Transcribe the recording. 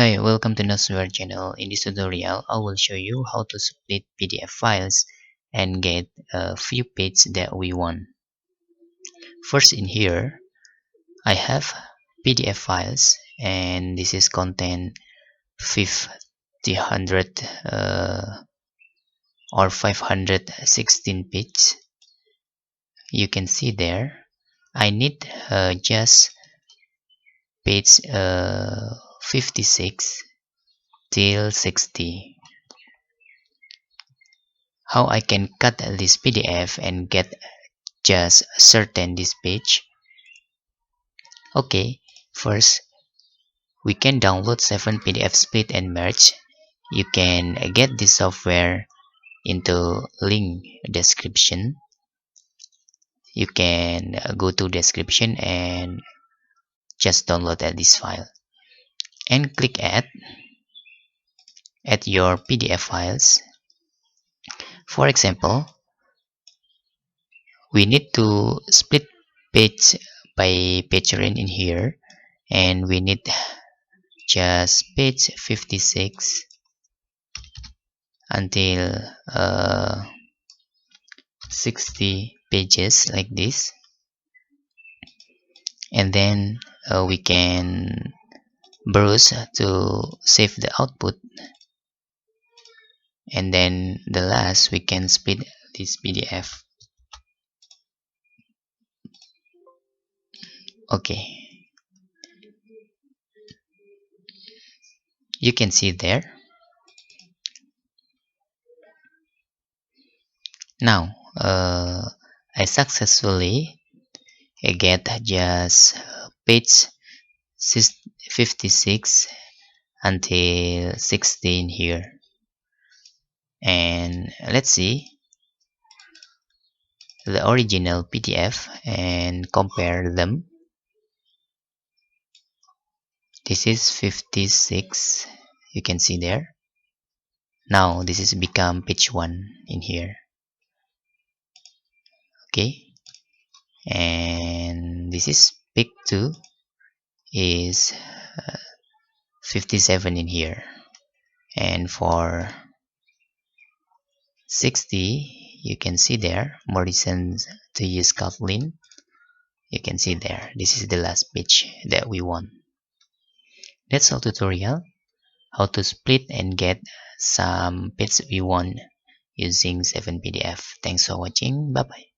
Hi, welcome to Nosware channel. In this tutorial, I will show you how to split PDF files and get a few pages that we want. First in here, I have PDF files and this is content 500 or 516 pages. You can see there, I need just page 56 till 60. How I can cut this PDF and get just certain this page? Okay, first we can download 7 PDF split and merge. You can get this software into link description. You can go to description and just download this file and click add your PDF files. For example, we need to split page by page range in here, and we need just page 56 until 60 pages like this, and then we can browse to save the output, and then the last we can split this PDF. Okay, you can see there. Now I successfully get just page 56 until 16 here, and let's see the original PDF and compare them. This is 56, you can see there. Now this is become page 1 in here. Okay, and this is page 2 is 57 in here, and for 60 you can see there more reasons to use Kotlin. You can see there, this is the last page that we want. That's all tutorial how to split and get some pages we want using 7 PDF. Thanks for watching. Bye bye.